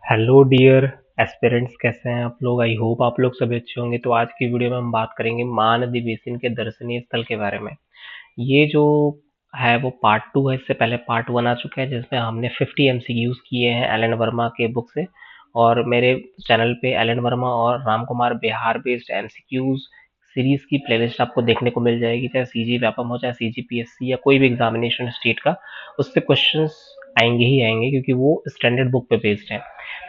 Hello dear aspirants, कैसे हैं आप लोग। आई होप आप लोग सभी अच्छे होंगे। तो आज की वीडियो में हम बात करेंगे महानदी बेसिन के दर्शनीय स्थल के बारे में। ये जो है वो पार्ट 2 है। इससे पहले पार्ट 1 आ चुका है जिसमें हमने 50 एमसीक्यूज किए हैं एलन वर्मा के बुक से। और मेरे चैनल पे एलन वर्मा और Ram Kumar Bihar based MCQs series की प्लेलिस्ट आपको देखने को मिल जाएगी, चाहे सीजी व्यापम हो, चाहे सीजीपीएससी या कोई भी एग्जामिनेशन स्टेट का। उससे क्वेश्चंस आएंगे ही आएंगे क्योंकि वो स्टैंडर्ड बुक पे बेस्ड है।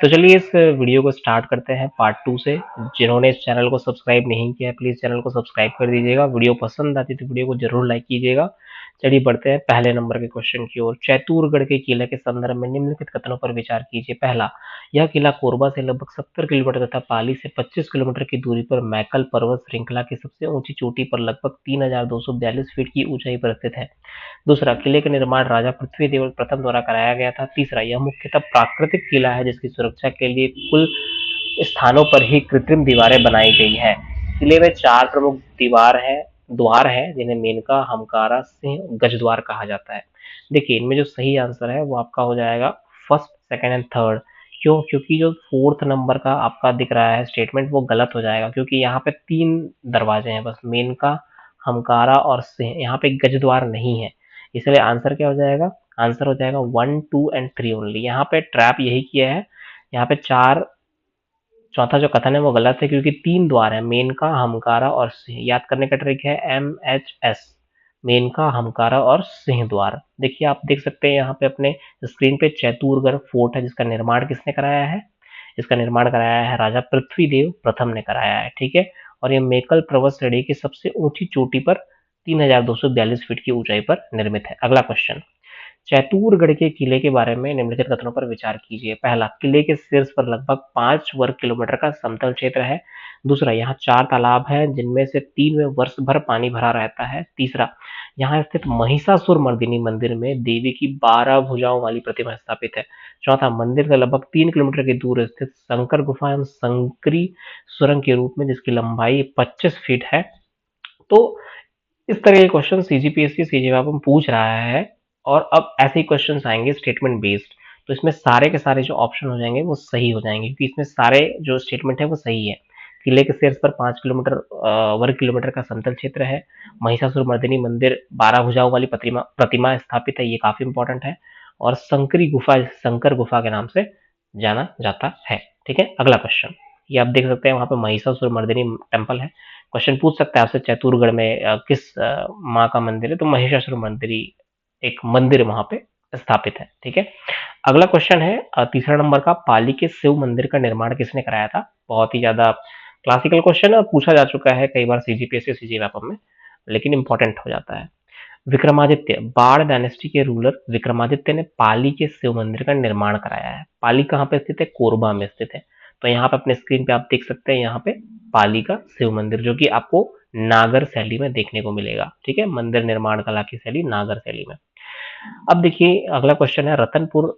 तो चलिए इस वीडियो को स्टार्ट करते हैं पार्ट 2 से। जिन्होंने इस चैनल को सब्सक्राइब नहीं किया है प्लीज चैनल को सब्सक्राइब कर दीजिएगा। वीडियो पसंद आती तो वीडियो को जरूर लाइक कीजिएगा। चलिए बढ़ते हैं पहले नंबर के क्वेश्चन की ओर। चैतूरगढ़ के किले के संदर्भ में निम्नलिखित कथनों पर विचार कीजिए। पहला, यह किला कोरबा से लगभग 70 किलोमीटर तथा पाली से 25 किलोमीटर की दूरी पर मैकल पर्वत श्रृंखला की सबसे ऊंची चोटी पर लगभग 3242 फीट की ऊंचाई पर स्थित है। दूसरा, किले का निर्माण राजा पृथ्वीदेव प्रथम द्वारा कराया गया था। तीसरा, यह मुख्यतः प्राकृतिक किला है जिसकी सुरक्षा के लिए कुल स्थानों पर ही कृत्रिम दीवारें बनाई गई है। किले में 4 प्रमुख द्वार है जिन्हें मेनका, हमकारा, सिंह, गजद्वार कहा जाता है। देखिए इनमें जो सही आंसर है वो आपका हो जाएगा फर्स्ट, सेकंड एंड थर्ड। क्यों? क्योंकि जो फोर्थ नंबर का आपका दिख रहा है स्टेटमेंट वो गलत हो जाएगा, क्योंकि यहाँ पे 3 दरवाजे हैं बस, मेनका, हमकारा और सिंह। यहाँ पे गजद्वार नहीं है, इसलिए आंसर क्या हो जाएगा? आंसर हो जाएगा 1, 2 एंड 3 ओनली। यहाँ पे ट्रैप यही किया है। यहाँ पे चार, चौथा जो कथन है वो गलत है क्योंकि 3 द्वार है, मेनका, हमकारा और सिंह। याद करने का ट्रिक है MHS, मेनका, हमकारा और सिंह द्वार। देखिए आप देख सकते हैं यहाँ पे अपने स्क्रीन पे चैतूरगढ़ फोर्ट है जिसका निर्माण किसने कराया है? इसका निर्माण कराया है राजा पृथ्वीदेव प्रथम ने कराया है, ठीक है। और ये मेकल पर्वत श्रेणी की सबसे ऊंची चोटी पर 3242 फीट की ऊंचाई पर निर्मित है। अगला क्वेश्चन, चैतूरगढ़ के किले के बारे में निम्नलिखित कथनों पर विचार कीजिए। पहला, किले के शीर्ष पर लगभग 5 वर्ग किलोमीटर का समतल क्षेत्र है। दूसरा, यहाँ 4 तालाब हैं जिनमें से 3 में वर्ष भर पानी भरा रहता है। तीसरा, यहाँ स्थित महिषासुर मर्दिनी मंदिर में देवी की 12 भुजाओं वाली प्रतिमा स्थापित है। चौथा, मंदिर से लगभग 3 किलोमीटर की दूर स्थित शंकर गुफा एवं संकरी सुरंग के रूप में जिसकी लंबाई 25 फीट है। तो इस तरह के क्वेश्चन सीजीपीएससी सीजीवाप में पूछ रहा है। और अब ऐसे ही क्वेश्चन आएंगे स्टेटमेंट बेस्ड। तो इसमें सारे के सारे जो ऑप्शन हो जाएंगे वो सही हो जाएंगे क्योंकि इसमें सारे जो स्टेटमेंट है वो सही है। किले के शीर्ष पर 5 किलोमीटर वर्ग किलोमीटर का समतल क्षेत्र है। महिषासुर मर्दिनी मंदिर 12 भुजाओं वाली प्रतिमा प्रतिमा स्थापित है, ये काफी इंपॉर्टेंट है। और संकरी गुफा शंकर गुफा के नाम से जाना जाता है, ठीक है। अगला क्वेश्चन, ये आप देख सकते हैं वहां पे महिषासुर मर्दिनी टेम्पल है। क्वेश्चन पूछ सकता है आपसे चैतूरगढ़ में किस माँ का मंदिर है, तो महिषासुर मंदिरी एक मंदिर वहां पे स्थापित है, ठीक है। अगला क्वेश्चन है तीसरा नंबर का, पाली के शिव मंदिर का निर्माण किसने कराया था? बहुत ही ज्यादा क्लासिकल क्वेश्चन है, पूछा जा चुका है कई बार सीजीपीएससी सीजी व्यापम में, लेकिन इंपॉर्टेंट हो जाता है। विक्रमादित्य, बाढ़ डायनेस्टी के रूलर विक्रमादित्य ने पाली के शिव मंदिर का निर्माण कराया है। पाली कहाँ पे स्थित है? कोरबा में स्थित है। तो यहाँ पे अपने स्क्रीन पे आप देख सकते हैं यहाँ पे पाली का शिव मंदिर, जो कि आपको नागर शैली में देखने को मिलेगा, ठीक है। मंदिर निर्माण कला की शैली नागर शैली में। अब देखिए अगला क्वेश्चन है, रतनपुर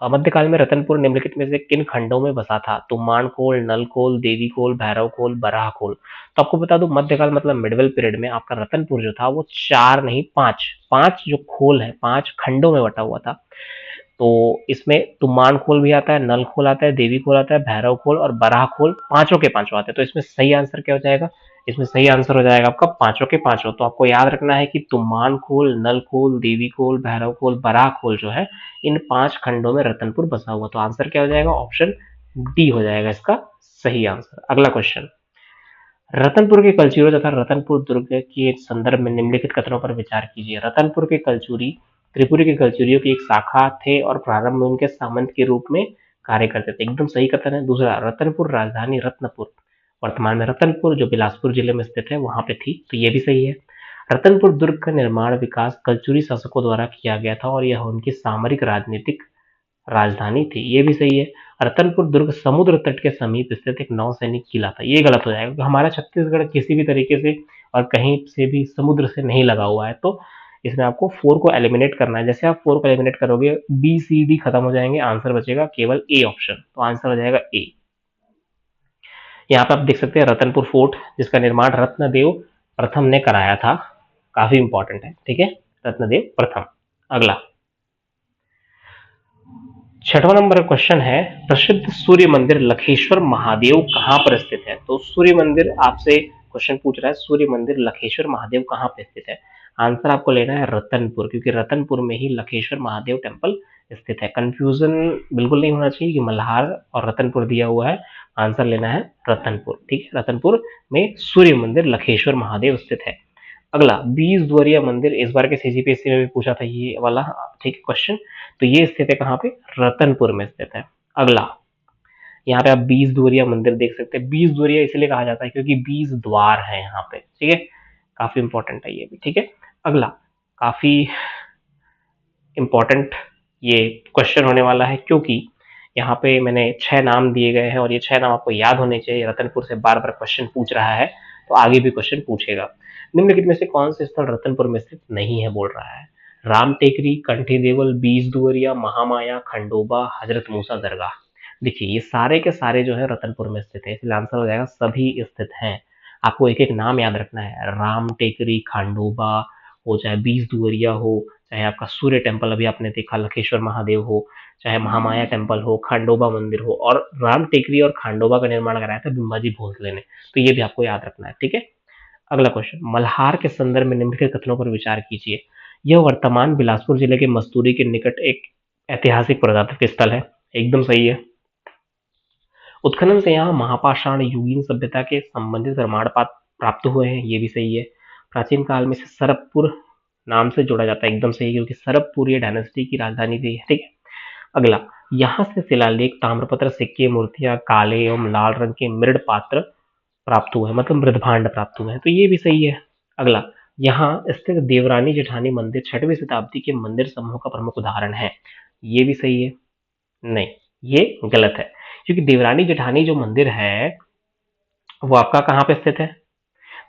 मध्यकाल में रतनपुर निम्नलिखित में से किन खंडों में बसा था? तुम्बाड़खोल, नलखोल, देवीखोल, भैरवखोल, बराहखोल। तो आपको बता दूं मध्यकाल मतलब मिडवल पीरियड में आपका रतनपुर जो था वो 4 नहीं 5 5 जो खोल है 5 खंडों में बटा हुआ था। तो इसमें तुम्बाड़ खोल भी आता है, नल खोल आता है, देवी खोल आता है, भैरव खोल और बराह खोल, पांचों के पांचों आते हैं। तो इसमें सही आंसर क्या हो जाएगा? इसमें सही आंसर हो जाएगा आपका पांचों के पांचों। तो आपको याद रखना है कि तुम्बाड़ खोल, नल खोल, देवी खोल, भैरव खोल, बराह खोल जो है इन 5 खंडों में रतनपुर बसा हुआ। तो आंसर क्या हो जाएगा? ऑप्शन डी हो जाएगा इसका सही आंसर। अगला क्वेश्चन, रतनपुर के कलचुरियों तथा रतनपुर दुर्ग के संदर्भ में निम्नलिखित कथनों पर विचार कीजिए। रतनपुर के कलचुरी त्रिपुरी के कलचुरियों की एक शाखा थे और प्रारंभ में उनके सामंत के रूप में कार्य करते थे, एकदम सही कथन है। दूसरा, रतनपुर राजधानी रत्नपुर वर्तमान में रतनपुर जो बिलासपुर जिले में स्थित है वहां पे थी, तो ये भी सही है। रतनपुर दुर्ग का निर्माण विकास कलचुरी शासकों द्वारा किया गया था और यह उनकी सामरिक राजनीतिक राजधानी थी, ये भी सही है। रतनपुर दुर्ग समुद्र तट के समीप स्थित एक नौसैनिक किला था, ये गलत हो जाएगा क्योंकि हमारा छत्तीसगढ़ किसी भी तरीके से और कहीं से भी समुद्र से नहीं लगा हुआ है। तो इसमें आपको 4 को एलिमिनेट करना है। जैसे आप 4 को एलिमिनेट करोगे बी सी डी खत्म हो जाएंगे, आंसर बचेगा केवल ए ऑप्शन, तो आंसर हो जाएगा ए। यहाँ पे आप देख सकते हैं रतनपुर फोर्ट जिसका निर्माण रत्नदेव प्रथम ने कराया था, काफी इंपॉर्टेंट है, ठीक है, रत्नदेव प्रथम। अगला, छठवां नंबर का क्वेश्चन है, प्रसिद्ध सूर्य मंदिर लखेश्वर महादेव कहाँ पर स्थित है? तो सूर्य मंदिर आपसे क्वेश्चन पूछ रहा है, सूर्य मंदिर लखेश्वर महादेव कहाँ पे स्थित है? आंसर आपको लेना है रतनपुर, क्योंकि रतनपुर में ही लखेश्वर महादेव टेम्पल स्थित है। कंफ्यूजन बिल्कुल नहीं होना चाहिए कि मल्हार और रतनपुर दिया हुआ है, आंसर लेना है रतनपुर। ठीक है, रतनपुर में सूर्य मंदिर लखेश्वर महादेव स्थित है। अगला, 20 द्वारिया मंदिर, इस बार के सीजीपीएससी में भी पूछा था ये वाला, ठीक है क्वेश्चन। तो ये स्थित है कहाँ पे? रतनपुर में स्थित है। अगला, यहाँ पे आप 20 द्वारिया मंदिर देख सकते हैं। 20 द्वारिया इसलिए कहा जाता है क्योंकि 20 द्वार है यहाँ पे। ठीक है, काफी इंपॉर्टेंट है ये भी। ठीक है, अगला, काफी इंपॉर्टेंट ये क्वेश्चन होने वाला है, क्योंकि यहाँ पे मैंने 6 नाम दिए गए हैं और ये 6 नाम आपको याद होने चाहिए। रतनपुर से बार बार क्वेश्चन पूछ रहा है, तो आगे भी क्वेश्चन पूछेगा। निम्नलिखित में से कौन से स्थल रतनपुर में स्थित नहीं है बोल रहा है? राम टेकरी, कंठी देवल, 20 दुवरिया, महामाया, खंडोबा, हजरत मूसा दरगाह। देखिए ये सारे के सारे जो है रतनपुर में स्थित है, इसलिए आंसर हो जाएगा सभी स्थित हैं। आपको एक एक नाम याद रखना है, राम टेकरी, खंडोबा हो, चाहे 20 दुवरिया हो, चाहे आपका सूर्य टेम्पल अभी आपने देखा लखेश्वर महादेव हो, चाहे महामाया टेम्पल हो, खंडोबा मंदिर हो, और राम टेकरी और खंडोबा का निर्माण कराया था बिम्बाजी भोसले ने, तो ये भी आपको याद रखना है। ठीक है, अगला क्वेश्चन, मल्हार के संदर्भ में निम्नलिखित कथनों पर विचार कीजिए। यह वर्तमान बिलासपुर जिले के मस्तूरी के निकट एक ऐतिहासिक पुरातात्विक स्थल है, एकदम सही है। उत्खनन से यहाँ महापाषाण युगीन सभ्यता के संबंधित प्रमाण प्राप्त हुए हैं, ये भी सही है। प्राचीन काल में से सरभपुर नाम से जोड़ा जाता है, एकदम सही, क्योंकि सरभपुर ये डायनेस्टी की राजधानी थी। ठीक है, अगला, यहाँ से शिलालेख, ताम्रपत्र, सिक्के, मूर्तियां, काले एवं लाल रंग के मृद पात्र प्राप्त हुए हैं, मतलब मृदभांड प्राप्त हुए हैं, तो ये भी सही है। अगला, यहाँ स्थित देवरानी जेठानी मंदिर 6वीं शताब्दी के मंदिर समूह का प्रमुख उदाहरण है, ये भी सही है। नहीं, ये गलत है, क्योंकि देवरानी जेठानी जो मंदिर है वो आपका कहाँ पे स्थित है?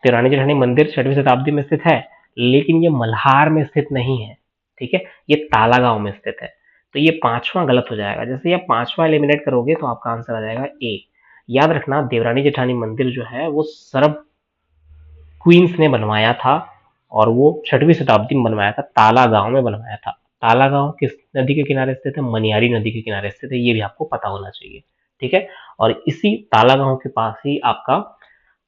देवरानी जेठानी मंदिर 6वीं शताब्दी में स्थित है, लेकिन ये मल्हार में स्थित नहीं है। ठीक है, ये तालागांव में स्थित है, तो ये पांचवा गलत हो जाएगा। जैसे ये पांचवा एलिमिनेट करोगे तो आपका आंसर आ जाएगा ए। याद रखना, देवरानी जेठानी मंदिर जो है वो सरब क्वींस ने बनवाया था, और वो 6वीं शताब्दी में बनवाया था, तालागांव में बनवाया था। तालागांव किस नदी के किनारे स्थित है? मनियारी नदी के किनारे स्थित है, ये भी आपको पता होना चाहिए। ठीक है, और इसी तालागांव के पास ही आपका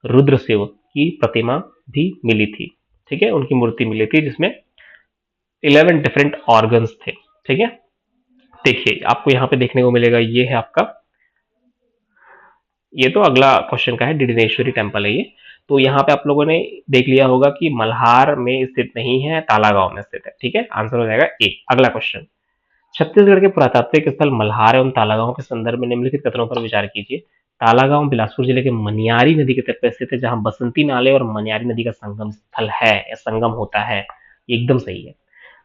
रुद्रशिव की प्रतिमा भी मिली थी। ठीक है, उनकी मूर्ति मिली थी जिसमें 11 डिफरेंट ऑर्गन्स थे। ठीक है, देखिए आपको यहाँ पे देखने को मिलेगा, ये है आपका, ये तो अगला क्वेश्चन का है, डिडनेश्वरी टेम्पल है ये। तो यहाँ पे आप लोगों ने देख लिया होगा कि मल्हार में स्थित नहीं है, तालागांव में स्थित है। ठीक है, आंसर हो जाएगा ए। अगला क्वेश्चन, छत्तीसगढ़ के पुरातात्विक स्थल मल्हार एवं तालागांव के संदर्भ में निम्नलिखित कथनों पर विचार कीजिए। तालागांव बिलासपुर जिले के मनियारी नदी के तट पर स्थित है, जहां बसंती नाले और मनियारी नदी का संगम स्थल है या संगम होता है, एकदम सही है।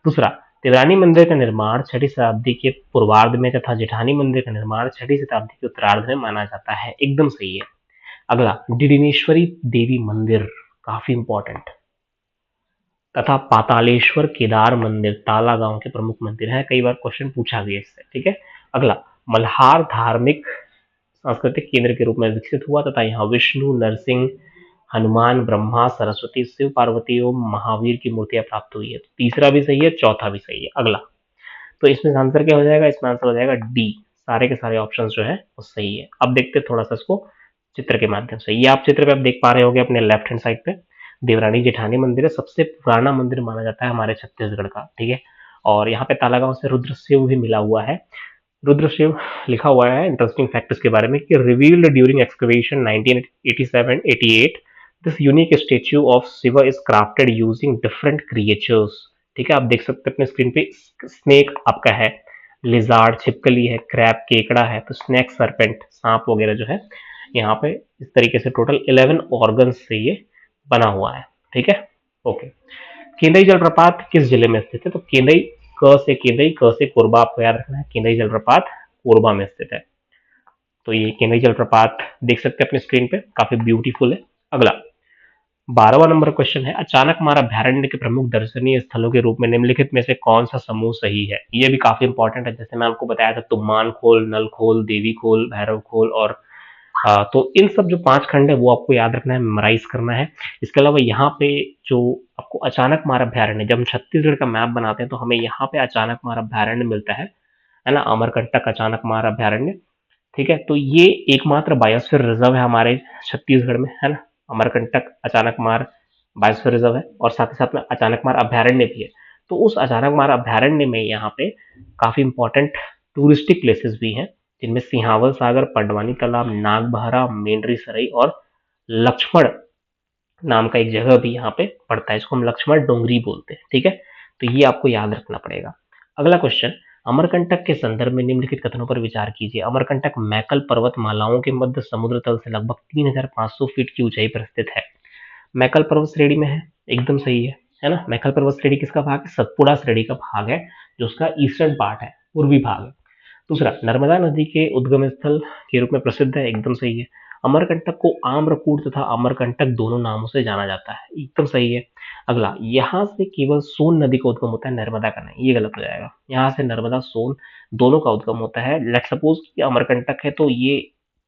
दूसरा, देवरानी मंदिर का निर्माण 6वीं शताब्दी के पूर्वार्ध में तथा जेठानी मंदिर का निर्माण 6वीं शताब्दी के उत्तरार्ध में माना जाता है, एकदम सही है। अगला, डिडिनेश्वरी देवी मंदिर, काफी इंपॉर्टेंट, तथा पातालेश्वर केदार मंदिर तालागांव के प्रमुख मंदिर हैं, कई बार क्वेश्चन पूछा गया इससे। ठीक है, अगला, मल्हार धार्मिक सांस्कृतिक केंद्र के रूप में विकसित हुआ तथा यहाँ विष्णु, नरसिंह, हनुमान, ब्रह्मा, सरस्वती, शिव पार्वती एवं महावीर की मूर्तियां प्राप्त हुई है, तो तीसरा भी सही है, चौथा भी सही है। अगला, तो इसमें आंसर क्या हो जाएगा? इसमें आंसर हो जाएगा डी, सारे के सारे ऑप्शन जो है वो सही है। अब देखते हैं थोड़ा सा इसको चित्र के माध्यम से। ये आप चित्र पे आप देख पा रहे होगे अपने लेफ्ट हैंड साइड पे, देवरानी जेठानी मंदिर है, सबसे पुराना मंदिर माना जाता है हमारे छत्तीसगढ़ का। ठीक है, और यहाँ पे तालागांव से रुद्रशिव भी मिला हुआ है। रुद्रशिव लिखा हुआ है, इंटरेस्टिंग फैक्ट इसके बारे में कि revealed during excavation 1987-88, this unique statue of Shiva is crafted using different creatures. ठीक है, आप देख सकते हैं अपने स्क्रीन पे, स्नेक आपका है, लिजार्ड छिपकली है, क्रैब केकड़ा है, तो स्नेक सरपेंट सांप वगैरह जो है यहाँ पे इस तरीके से टोटल 11 ऑर्गन से ये बना हुआ है। ठीक है, ओके। केंदई जलप्रपात किस जिले में स्थित है? तो केंदई, क से केंदई, क से कोरबा, आपको याद रखना है, केंदई जलप्रपात कोरबा में स्थित है। तो ये केंदई जलप्रपात देख सकते हैं अपने स्क्रीन पे, काफी ब्यूटीफुल है। अगला, 12वां नंबर क्वेश्चन है, अचानक मार अभ्यारण्य के प्रमुख दर्शनीय स्थलों के रूप में निम्नलिखित में से कौन सा समूह सही है? ये भी काफी इंपॉर्टेंट है, जैसे मैं आपको बताया था, तुम्मान खोल, नल खोल, देवी खोल, भैरव खोल, और तो इन सब जो 5 खंड है वो आपको याद रखना है, मेमोराइज करना है। इसके अलावा यहाँ पे जो आपको अचानक मार अभ्यारण्य, जब हम छत्तीसगढ़ का मैप बनाते हैं तो हमें यहाँ पे अचानक मार अभ्यारण्य मिलता है, है ना, अमरकंटक अचानकमार अभयारण्य, ठीक है। तो ये एकमात्र बायोस्फीयर रिजर्व है हमारे छत्तीसगढ़ में, है ना। अमरकंटक अचानकमार बायोस्फीयर रिजर्व है और साथ ही साथ में अचानकमार अभयारण्य भी है। तो उस अचानकमार अभयारण्य में यहाँ पे काफी इंपॉर्टेंट टूरिस्टिक प्लेसेस भी हैं, जिनमें सिंहावल सागर, पंडवानी तालाब, नागबहरा, मेंढरी सराई और लक्ष्मण नाम का एक जगह भी यहाँ पे पड़ता है, इसको हम लक्ष्मण डोंगरी बोलते हैं, ठीक है। तो ये आपको याद रखना पड़ेगा। अगला क्वेश्चन, अमरकंटक के संदर्भ में निम्नलिखित कथनों पर विचार कीजिए। अमरकंटक मैकल पर्वत मालाओं के मध्य समुद्र तल से लगभग 3500 फीट की ऊंचाई पर स्थित है। मैकल पर्वत श्रेणी में है, एकदम सही है ना। मैकल पर्वत श्रेणी किसका भाग है? सतपुड़ा श्रेणी का भाग है, जो उसका ईस्टर्न पार्ट है, पूर्वी भाग है। दूसरा, नर्मदा नदी के उद्गम स्थल के रूप में प्रसिद्ध है, एकदम सही है। अमरकंटक को आम्रकूट तथा अमरकंटक दोनों नामों से जाना जाता है, एकदम सही है। अगला, यहाँ से केवल सोन नदी का उद्गम होता है, नर्मदा का नहीं, ये गलत हो जाएगा। यहाँ से नर्मदा सोन दोनों का उद्गम होता है। लेट सपोज कि अमरकंटक है तो ये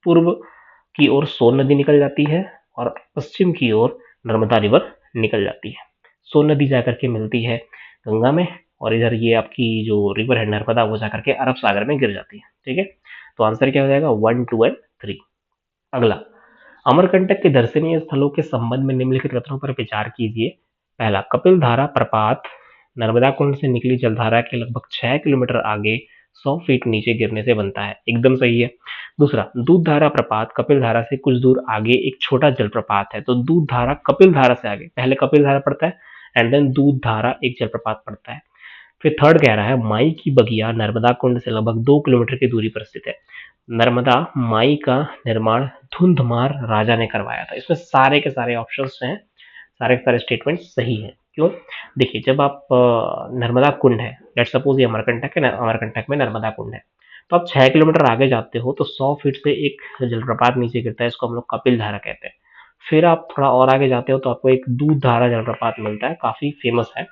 पूर्व की ओर सोन नदी निकल जाती है और पश्चिम की ओर नर्मदा रिवर निकल जाती है। सोन नदी जाकर के मिलती है गंगा में, और इधर ये आपकी जो रिवर है नर्मदा, वो जाकर के अरब सागर में गिर जाती है, ठीक है। तो आंसर क्या हो जाएगा? 1, 2 एंड 3। अगला, अमरकंटक के दर्शनीय स्थलों के संबंध में निम्नलिखित कथनों पर विचार कीजिए। पहला, कपिल धारा प्रपात नर्मदा कुंड से निकली जलधारा के लगभग 6 किलोमीटर आगे 100 फीट नीचे गिरने से बनता है, एकदम सही है। दूसरा, दूध धारा प्रपात कपिल धारा से कुछ दूर आगे एक छोटा जलप्रपात है। तो दूध धारा कपिल धारा से आगे, पहले कपिल धारा पड़ता है एंड देन दूध धारा एक जलप्रपात पड़ता है। फिर थर्ड कह रहा है, माई की बगिया नर्मदा कुंड से लगभग 2 किलोमीटर की दूरी पर स्थित है। नर्मदा माई का निर्माण धुंधमार राजा ने करवाया था। इसमें सारे के सारे ऑप्शंस हैं, सारे के सारे स्टेटमेंट सही हैं। क्यों? देखिए, जब आप नर्मदा कुंड है, लेट सपोज ये अमरकंटक है, अमरकंटक में नर्मदा कुंड है, तो आप 6 किलोमीटर आगे जाते हो तो 100 फीट से एक जलप्रपात नीचे गिरता है, इसको हम लोग कपिल धारा कहते हैं। फिर आप थोड़ा और आगे जाते हो तो आपको एक दूध धारा जलप्रपात मिलता है, काफी फेमस है।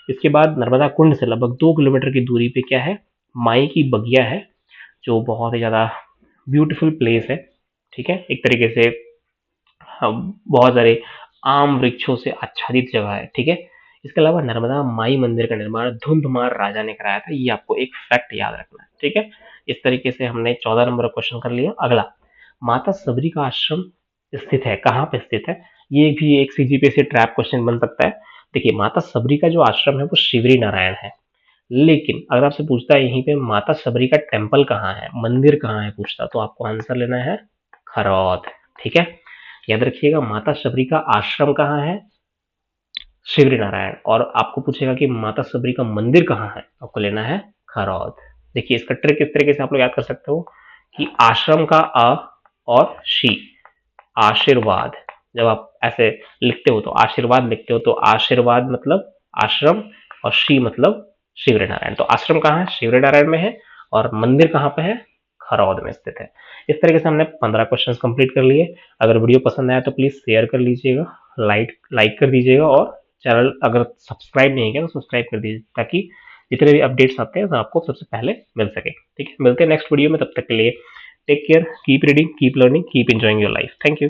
इसके बाद नर्मदा कुंड से लगभग 2 किलोमीटर की दूरी पे क्या है? माई की बगिया है, जो बहुत ही ज्यादा ब्यूटीफुल प्लेस है, ठीक है। एक तरीके से बहुत सारे आम वृक्षों से आच्छादित जगह है, ठीक है। इसके अलावा नर्मदा माई मंदिर का निर्माण धुंधमार राजा ने कराया था, ये आपको एक फैक्ट याद रखना है, ठीक है। इस तरीके से हमने 14 नंबर क्वेश्चन कर लिया। अगला, माता सबरी का आश्रम स्थित है, कहाँ पे स्थित है? ये भी एक सीजीपीएससी ट्रैप क्वेश्चन बन सकता है। देखिए, माता सबरी का जो आश्रम है वो शिवरी नारायण है, लेकिन अगर आपसे पूछता है यहीं पे माता सबरी का टेम्पल कहाँ है, मंदिर कहाँ है पूछता, तो आपको आंसर लेना है खरौद, ठीक है। याद रखिएगा, माता सबरी का आश्रम कहाँ है? शिवरी नारायण। और आपको पूछेगा कि माता सबरी का मंदिर कहाँ है, आपको लेना है खरौद। देखिए, इसका ट्रिक इस तरीके से आप लोग याद कर सकते हो कि आश्रम का अ और शी, आशीर्वाद, जब आप ऐसे लिखते हो तो आशीर्वाद लिखते हो, तो आशीर्वाद मतलब आश्रम और शी मतलब शिवरी नारायण। तो आश्रम कहाँ है? शिवरी नारायण में है। और मंदिर कहाँ पे है? खरौद में स्थित है। इस तरीके से हमने 15 क्वेश्चंस कंप्लीट कर लिए। अगर वीडियो पसंद आया तो प्लीज शेयर कर लीजिएगा, लाइक कर दीजिएगा, और चैनल अगर सब्सक्राइब नहीं किया तो सब्सक्राइब कर दीजिए, ताकि जितने भी अपडेट्स आते हैं तो आपको सबसे पहले मिल सके, ठीक है। मिलते हैं नेक्स्ट वीडियो में, तब तक के लिए take care, keep reading, keep learning, keep enjoying your life. Thank you.